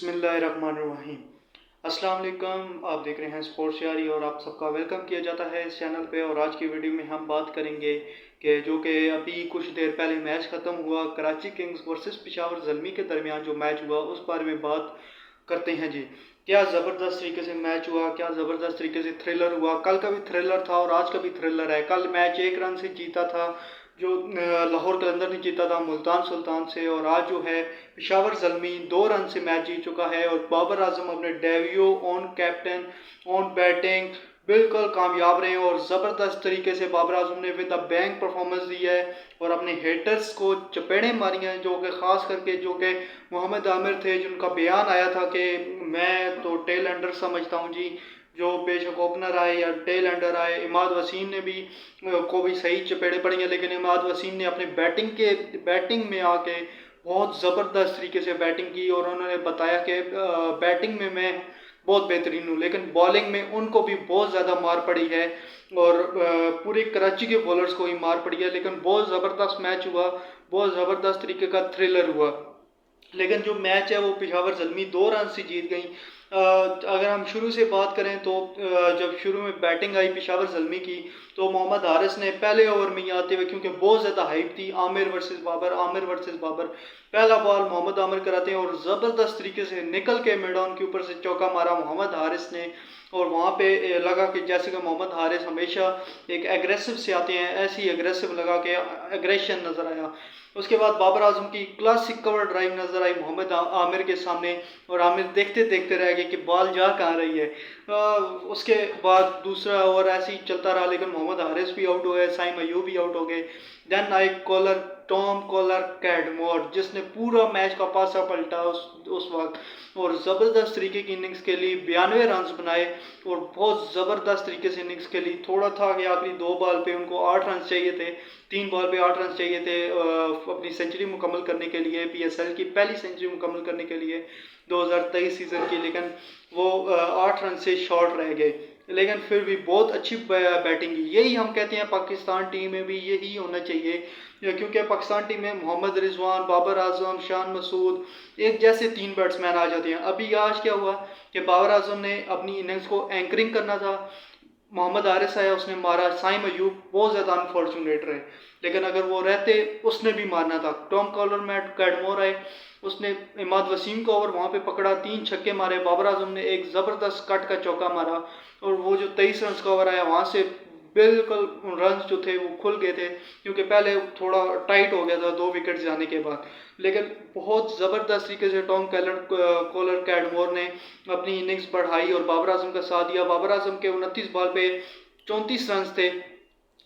बिस्मिल्लाहिर्रहमानिर्रहीम। अस्सलाम वालेकुम। आप देख रहे हैं स्पोर्ट्स यारी और आप सबका वेलकम किया जाता है इस चैनल पे। और आज की वीडियो में हम बात करेंगे कि जो कि अभी कुछ देर पहले मैच ख़त्म हुआ, कराची किंग्स वर्सेस पेशावर ज़ल्मी के दरमियान जो मैच हुआ उस बारे में बात करते हैं जी। क्या ज़बरदस्त तरीके से मैच हुआ, क्या ज़बरदस्त तरीके से थ्रिलर हुआ। कल का भी थ्रिलर था और आज का भी थ्रिलर है। कल मैच 1 रन से जीता था, जो लाहौर कलंदर ने जीता था मुल्तान सुल्तान से। और आज जो है पेशावर ज़ल्मी 2 रन से मैच जीत चुका है। और बाबर आजम अपने debut on captain on batting बिल्कुल कामयाब रहे और ज़बरदस्त तरीके से बाबर आजम ने विद द बैंक परफॉर्मेंस दी है और अपने हेटर्स को चपेड़े मारी हैं, जो कि ख़ास करके जो कि मोहम्मद आमिर थे, जिनका बयान आया था कि मैं तो टेल एंडर समझता हूँ जी, जो बेशक ओपनर आए या टेल एंडर आए। इमाद वसीम ने भी को भी सही चपेड़े पड़ी हैं, लेकिन इमाद वसीम ने अपनी बैटिंग में आके बहुत ज़बरदस्त तरीके से बैटिंग की और उन्होंने बताया कि बैटिंग में मैं बहुत बेहतरीन हूँ, लेकिन बॉलिंग में उनको भी बहुत ज़्यादा मार पड़ी है और पूरे कराची के बॉलर्स को ही मार पड़ी है। लेकिन बहुत ज़बरदस्त मैच हुआ, बहुत ज़बरदस्त तरीके का थ्रिलर हुआ। लेकिन जो मैच है वो पेशावर ज़ल्मी 2 रन से जीत गई। अगर हम शुरू से बात करें तो जब शुरू में बैटिंग आई पेशावर ज़ल्मी की, तो मोहम्मद हारिस ने पहले ओवर में ही आते हुए, क्योंकि बहुत ज़्यादा हाइप थी आमिर वर्सेस बाबर, पहला बॉल मोहम्मद आमिर कराते हैं और ज़बरदस्त तरीके से निकल के मैदान के ऊपर से चौका मारा मोहम्मद हारिस ने। और वहाँ पे लगा कि जैसे कि मोहम्मद हारिस हमेशा एक एग्रेसिव से आते हैं, ऐसे ही एग्रेसिव लगा के एग्रेशन नज़र आया। उसके बाद बाबर आजम की क्लासिक कवर ड्राइव नजर आई मोहम्मद आमिर के सामने और आमिर देखते देखते रह गए कि बॉल जा कहाँ रही है। उसके बाद दूसरा ओवर ऐसे ही चलता रहा, लेकिन मोहम्मद हारिस भी आउट हो गए, साइम अयूब भी आउट हो गए। देन आई टॉम कॉलर कैडमोर, जिसने पूरा मैच का पासा पलटा उस वक्त और ज़बरदस्त तरीके की इनिंग्स के लिए 92 रन बनाए और बहुत ज़बरदस्त तरीके से इनिंग्स के लिए। थोड़ा था कि आखिरी 2 बॉल पे उनको 8 रन चाहिए थे, 3 बॉल पे 8 रन चाहिए थे अपनी सेंचुरी मुकम्मल करने के लिए, PSL की पहली सेंचुरी मुकम्मल करने के लिए 2023 सीज़न की। लेकिन वो 8 रन से शॉर्ट रह गए, लेकिन फिर भी बहुत अच्छी बैटिंग की। यही हम कहते हैं पाकिस्तान टीम में भी यही होना चाहिए, क्योंकि पाकिस्तान टीम में मोहम्मद रिजवान, बाबर आजम, शान मसूद एक जैसे 3 बैट्समैन आ जाते हैं। अभी आज क्या हुआ कि बाबर आजम ने अपनी इनिंग्स को एंकरिंग करना था, मोहम्मद हारिस आया, उसने मारा। साइम अयूब बहुत ज़्यादा अनफॉर्चुनेट रहे, लेकिन अगर वो रहते उसने भी मारना था। टॉम कॉलर मैट कैडमोर आए, उसने इमाद वसीम को ओवर वहाँ पे पकड़ा, 3 छक्के मारे। बाबर आजम ने एक ज़बरदस्त कट का चौका मारा और वो जो 23 रन का ओवर आया वहाँ से बिल्कुल रन जो थे वो खुल गए थे, क्योंकि पहले थोड़ा टाइट हो गया था 2 विकेट जाने के बाद। लेकिन बहुत ज़बरदस्त तरीके से टॉम कॉलर कैडमोर ने अपनी इनिंग्स बढ़ाई और बाबर आजम का साथ दिया। बाबर आजम के 29 बॉल पे 34 रन थे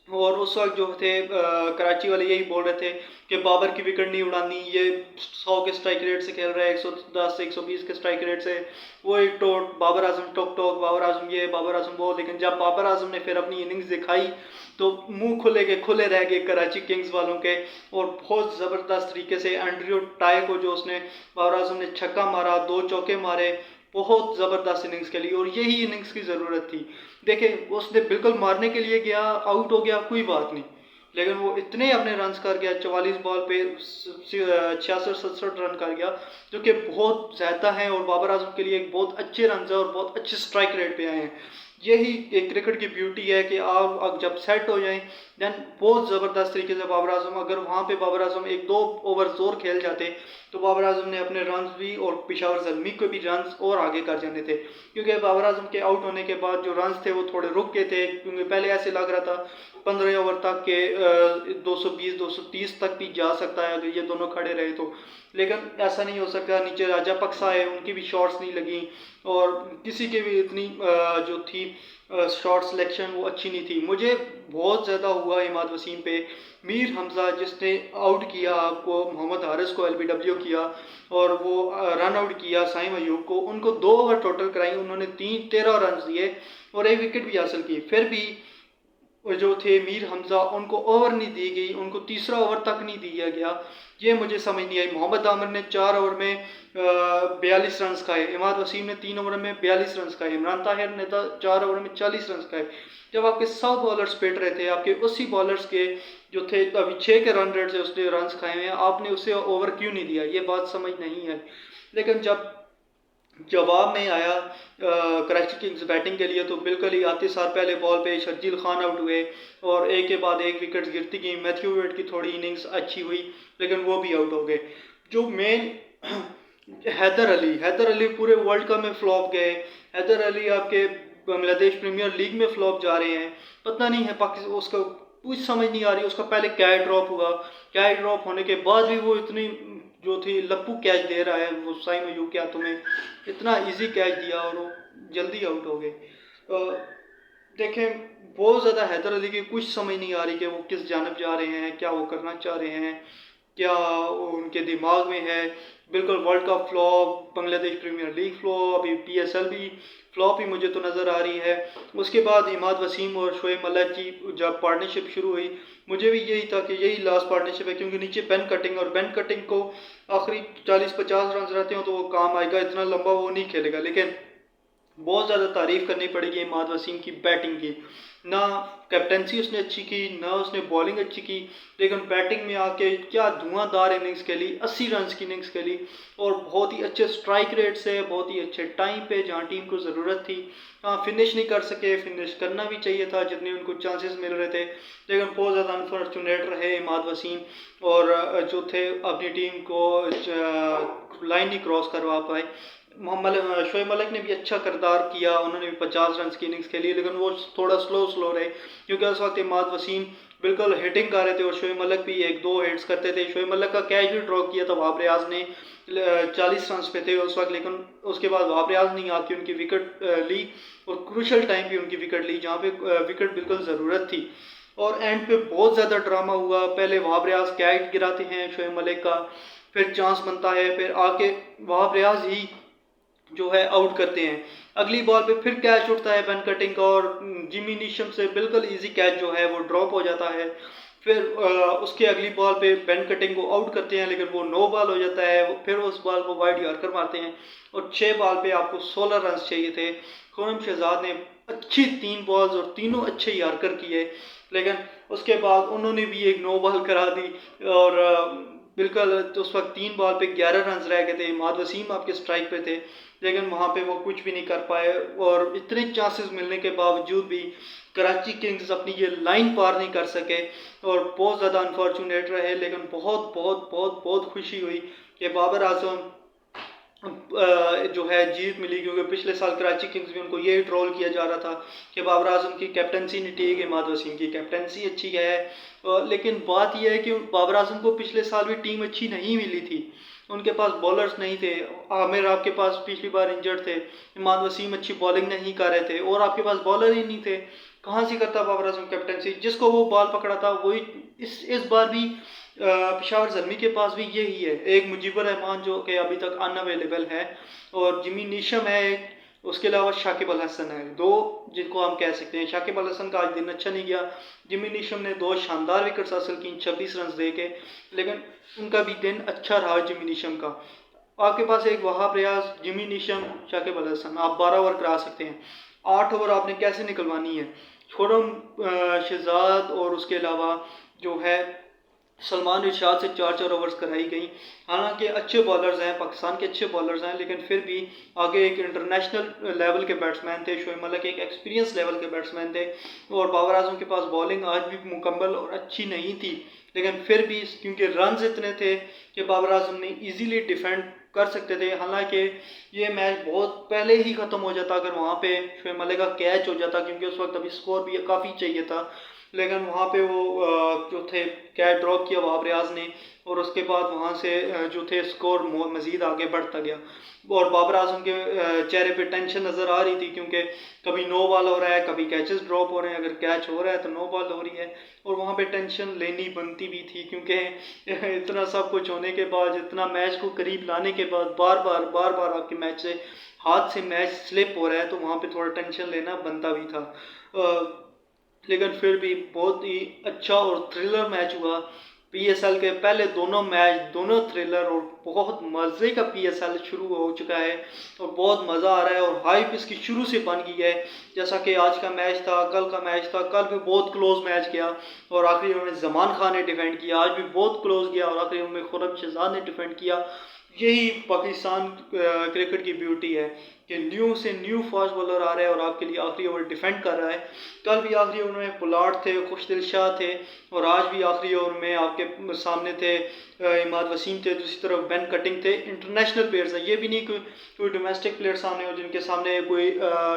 और उस वक्त जो थे कराची वाले यही बोल रहे थे कि बाबर की विकेट नहीं उड़ानी, ये 100 के स्ट्राइक रेट से खेल रहा है, 110 120 के स्ट्राइक रेट से। वो एक टोट बाबर आजम टोक बाबर आजम ये बाबर आजम वो। लेकिन जब बाबर आजम ने फिर अपनी इनिंग्स दिखाई तो मुंह खुले रह गए कराची किंग्स वालों के। और बहुत ज़बरदस्त तरीके से एंड्रयू टाई को जो उसने बाबर आजम ने छक्का मारा, 2 चौके मारे, बहुत ज़बरदस्त इनिंग्स के लिए। और यही इनिंग्स की ज़रूरत थी। देखें, उसने बिल्कुल मारने के लिए गया, आउट हो गया, कोई बात नहीं, लेकिन वो इतने अपने रन कर गया, 44 बॉल पे 66-67 रन कर गया, जो कि बहुत ज़्यादा है और बाबर आजम के लिए एक बहुत अच्छे रन है और बहुत अच्छे स्ट्राइक रेट पे आए हैं। यही एक क्रिकेट की ब्यूटी है कि आप जब सेट हो जाएं देन बहुत ज़बरदस्त तरीके से बाबर आजम, अगर वहाँ पे बाबर आजम 1-2 ओवर जोर खेल जाते तो बाबर आजम ने अपने रन भी और पेशावर ज़ल्मी को भी रन और आगे कर जाने थे। क्योंकि बाबर आजम के आउट होने के बाद जो रन थे वो थोड़े रुक गए थे, क्योंकि पहले ऐसे लग रहा था 15 ओवर तक के 220-230 तक भी जा सकता है अगर ये दोनों खड़े रहे तो। लेकिन ऐसा नहीं हो सकता। नीचे राजा पक्सा है, उनकी भी शॉट्स नहीं लगी और किसी के भी इतनी जो थी शॉट सिलेक्शन वो अच्छी नहीं थी। मुझे बहुत ज़्यादा हुआ इमाद वसीम पे। मीर हमज़ा जिसने आउट किया आपको, मोहम्मद हारिस को LBW किया और वो रन आउट किया साइम अयूब को, उनको 2 ओवर टोटल कराई, उन्होंने 13 रन दिए और 1 विकेट भी हासिल की। फिर भी जो थे मीर हमज़ा, उनको ओवर नहीं दी गई, उनको तीसरा ओवर तक नहीं दिया गया। ये मुझे समझ नहीं आई। मोहम्मद आमिर ने 4 ओवर में 42 रन खाए, इमाद वसीम ने 3 ओवर में 42 रन खाए, इमरान ताहिर ने 4 ओवर में 40 रन खाए। जब आपके 100 बॉलर्स पेट रहे थे, आपके 80 बॉलर्स के जो थे अभी 6 के रन रेट से उसने रन खाए हैं, आपने उसे ओवर क्यों नहीं दिया, ये बात समझ नहीं है। लेकिन जब जवाब में आया कराची किंग्स बैटिंग के लिए, तो बिल्कुल ही आते सार पहले बॉल पे शर्जील खान आउट हुए और एक के बाद एक विकेट गिरती गई। मैथ्यू वेड की थोड़ी इनिंग्स अच्छी हुई लेकिन वो भी आउट हो गए। जो मेन हैदर अली पूरे वर्ल्ड कप में फ्लॉप गए। हैदर अली आपके बांग्लादेश प्रीमियर लीग में फ्लॉप जा रहे हैं। पता नहीं है पाकिस्तान उसका कुछ समझ नहीं आ रही। उसका पहले कैच ड्रॉप हुआ, कैच ड्रॉप होने के बाद भी वो इतनी जो थी लप्पू कैच दे रहा है। वो साइम अयूब क्या तुम्हें इतना इजी कैच दिया और वो जल्दी आउट हो गए। देखें बहुत ज़्यादा हैदर अली की कुछ समझ नहीं आ रही कि वो किस जानब जा रहे हैं, क्या वो करना चाह रहे हैं, क्या उनके दिमाग में है। बिल्कुल World Cup flop, Bangladesh Premier League flop, अभी PSL भी फ्लॉप ही मुझे तो नज़र आ रही है। उसके बाद इमाद वसीम और शोएब मलिक की जब पार्टनरशिप शुरू हुई, मुझे भी यही था कि यही लास्ट पार्टनरशिप है, क्योंकि नीचे बेन कटिंग और बेन कटिंग को आखिरी 40-50 रन रहते हो तो वो काम आएगा, इतना लंबा वो नहीं खेलेगा। लेकिन बहुत ज़्यादा तारीफ़ करनी पड़ेगी इमाद वसीम की बैटिंग की। ना कैप्टनसी उसने अच्छी की, ना उसने बॉलिंग अच्छी की, लेकिन बैटिंग में आके क्या धुआंधार इनिंग्स खेली, 80 रन की इनिंग्स खेली और बहुत ही अच्छे स्ट्राइक रेट से, बहुत ही अच्छे टाइम पे जहाँ टीम को ज़रूरत थी। हाँ फिनिश नहीं कर सके, फिनिश करना भी चाहिए था जितने उनको चांसेस मिल रहे थे, लेकिन बहुत ज़्यादा अनफॉर्चुनेट रहे इमाद वसीम और जो थे अपनी टीम को लाइन नहीं क्रॉस करवा पाए। शोएब मलिक ने भी अच्छा किरदार किया, उन्होंने भी 50 रन की इनिंग्स खेली, लेकिन वो थोड़ा स्लो रहे क्योंकि उस वक्त इमाद वसीम बिल्कुल हिटिंग कर रहे थे और शोएब मलिक भी 1-2 हिट्स करते थे। शोएब मलिक का कैच भी ड्रॉ किया था वहाब रियाज ने, 40 रन पे थे उस वक्त, लेकिन उसके बाद वहाब रियाज नहीं आके उनकी विकेट ली और क्रूशल टाइम पे उनकी विकेट ली जहाँ पे विकेट बिल्कुल ज़रूरत थी। और एंड पे बहुत ज़्यादा ड्रामा हुआ। पहले वहाब रियाज कैच गिराते हैं शोएब मलिक का, फिर चांस बनता है, फिर आके वहाब रियाज ही जो है आउट करते हैं। अगली बॉल पे फिर कैच उठता है बेन कटिंग का और जिमी नीशम से बिल्कुल इजी कैच जो है वो ड्रॉप हो जाता है। फिर उसके अगली बॉल पे बेन कटिंग को आउट करते हैं, लेकिन वो नो बॉल हो जाता है। फिर उस बॉल को वाइड यॉर्कर मारते हैं और 6 बॉल पे आपको 16 रन चाहिए थे। खुरम शहजाद ने अच्छी 3 बॉल्स और तीनों अच्छे यॉर्कर किए, लेकिन उसके बाद उन्होंने भी एक नो बॉल करा दी और बिल्कुल तो उस वक्त 3 बॉल पे 11 रन रह गए थे। इमाद वसीम आपके स्ट्राइक पे थे, लेकिन वहाँ पे वो कुछ भी नहीं कर पाए और इतने चांसेस मिलने के बावजूद भी कराची किंग्स अपनी ये लाइन पार नहीं कर सके और बहुत ज़्यादा अनफॉर्चुनेट रहे। लेकिन बहुत बहुत बहुत बहुत खुशी हुई कि बाबर आजम जो है जीत मिली, क्योंकि पिछले साल कराची किंग्स में उनको ये ट्रोल किया जा रहा था कि बाबर आजम की कैप्टनसी नहीं ठीक, इमाद वसीम की कैप्टनसी अच्छी है। लेकिन बात यह है कि बाबर आजम को पिछले साल भी टीम अच्छी नहीं मिली थी, उनके पास बॉलर्स नहीं थे। आमिर आपके पास पिछली बार इंजर्ड थे, इमाद वसीम अच्छी बॉलिंग नहीं कर रहे थे और आपके पास बॉलर ही नहीं थे। कहाँ से करता बाबर आजम कैप्टनसी? जिसको वो बॉल पकड़ा था वही इस बार भी पेशावर ज़ल्मी के पास भी यही है। एक मुजीबर रहमान जो कि अभी तक अनअवेलेबल है और जिमी नीशम है एक, उसके अलावा शाकिब अल हसन है, 2 जिनको हम कह सकते हैं। शाकिब अल हसन का आज दिन अच्छा नहीं गया, जिमी नीशम ने 2 शानदार विकेट्स हासिल की 26 रन दे के, लेकिन उनका भी दिन अच्छा रहा जिमी नीशम का। आपके पास एक वहाब रियाज, जिमी नीशम, शाकिब अल हसन, आप 12 ओवर करा सकते हैं। 8 ओवर आपने कैसे निकलवानी है? खुरम शहजाद और उसके अलावा जो है सलमान इरशाद से 4-4 ओवर्स कराई गई। हालांकि अच्छे बॉलर्स हैं, पाकिस्तान के अच्छे बॉलर्स हैं, लेकिन फिर भी आगे एक इंटरनेशनल लेवल के बैट्समैन थे। शोएब मलिक एक एक्सपीरियंस लेवल के बैट्समैन थे और बाबर आजम के पास बॉलिंग आज भी मुकम्मल और अच्छी नहीं थी, लेकिन फिर भी क्योंकि रन्स इतने थे कि बाबर आजम ने ईजीली डिफेंड कर सकते थे। हालांकि ये मैच बहुत पहले ही ख़त्म हो जाता अगर वहाँ पे शोएब मलिक का कैच हो जाता, क्योंकि उस वक्त अभी स्कोर भी काफ़ी चाहिए था, लेकिन वहाँ पे वो जो थे कैच ड्रॉप किया वहाब रियाज ने और उसके बाद वहाँ से जो थे स्कोर मज़ीद आगे बढ़ता गया और बाबर आजम के चेहरे पे टेंशन नज़र आ रही थी, क्योंकि कभी नो बॉल हो रहा है, कभी कैचेस ड्रॉप हो रहे हैं, अगर कैच हो रहा है तो नो बॉल हो रही है और वहाँ पे टेंशन लेनी बनती भी थी, क्योंकि इतना सब कुछ होने के बाद, इतना मैच को करीब लाने के बाद बार बार आपके मैच से हाथ से मैच स्लिप हो रहा है, तो वहाँ पे थोड़ा टेंशन लेना बनता भी था। लेकिन फिर भी बहुत ही अच्छा और थ्रिलर मैच हुआ। PSL के पहले दोनों मैच दोनों थ्रिलर और बहुत मज़े का PSL शुरू हो चुका है और बहुत मज़ा आ रहा है और हाइप इसकी शुरू से बन गई है। जैसा कि आज का मैच था, कल का मैच था, कल भी बहुत क्लोज मैच गया और आखिरी में जमान खान ने डिफेंड किया, आज भी बहुत क्लोज गया और आखिरी में खुरम शहजाद ने डिफेंड किया। यही पाकिस्तान क्रिकेट की ब्यूटी है कि न्यू से न्यू फास्ट बॉलर आ रहा है और आपके लिए आखिरी ओवर डिफेंड कर रहा है। कल भी आखिरी ओवर में पुलाड़ थे, खुशदिल शाह थे, और आज भी आखिरी ओवर में आपके सामने थे इमाद वसीम थे, दूसरी तरफ बेन कटिंग थे। इंटरनेशनल प्लेयर्स हैं, ये भी नहीं कोई डोमेस्टिक प्लेयर सामने हो जिनके सामने कोई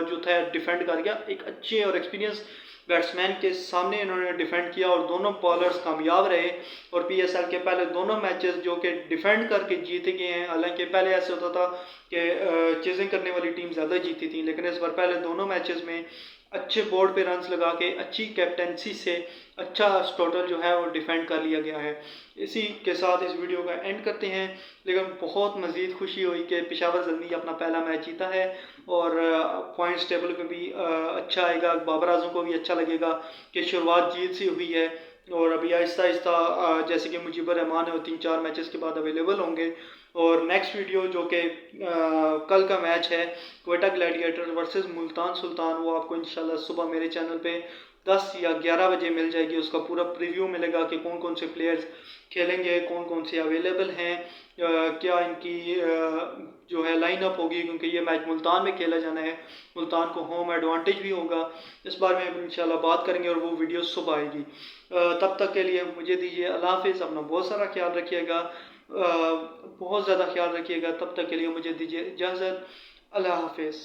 जो था डिफेंड कर गया। एक अच्छे और एक्सपीरियंस बैट्समैन के सामने इन्होंने डिफेंड किया और दोनों बॉलर्स कामयाब रहे। और पीएसएल के पहले दोनों मैचेस जो कि डिफेंड करके जीते गए हैं, हालांकि पहले ऐसे होता था कि चेजिंग करने वाली टीम ज़्यादा जीती थी, लेकिन इस बार पहले दोनों मैचेस में अच्छे बोर्ड पे रन्स लगा के अच्छी कैप्टेंसी से अच्छा टोटल जो है वो डिफेंड कर लिया गया है। इसी के साथ इस वीडियो का एंड करते हैं, लेकिन बहुत मज़ीद खुशी हुई कि पेशावर ज़ल्मी अपना पहला मैच जीता है और पॉइंट्स टेबल पे भी अच्छा आएगा। बाबर आजम को भी अच्छा लगेगा कि शुरुआत जीत से हुई है और अभी आहिस्ता आहिस्ता जैसे कि मुजीबर रहमान है वो 3-4 मैचेस के बाद अवेलेबल होंगे। और नेक्स्ट वीडियो जो कि कल का मैच है क्वेटा ग्लैडिएटर वर्सेस मुल्तान सुल्तान, वो आपको इंशाल्लाह सुबह मेरे चैनल पे 10 या 11 बजे मिल जाएगी। उसका पूरा प्रीव्यू मिलेगा कि कौन कौन से प्लेयर्स खेलेंगे, कौन कौन से अवेलेबल हैं, क्या इनकी जो है लाइनअप होगी, क्योंकि ये मैच मुल्तान में खेला जाना है, मुल्तान को होम एडवांटेज भी होगा। इस बारे में इंशाल्लाह बात करेंगे और वो वीडियो सुबह आएगी। तब तक के लिए मुझे दीजिए अल्लाह हाफिज़। अपना बहुत सारा ख्याल रखिएगा, बहुत ज़्यादा ख्याल रखिएगा। तब तक के लिए मुझे दीजिए इजाज़त। अल्लाह हाफिज़।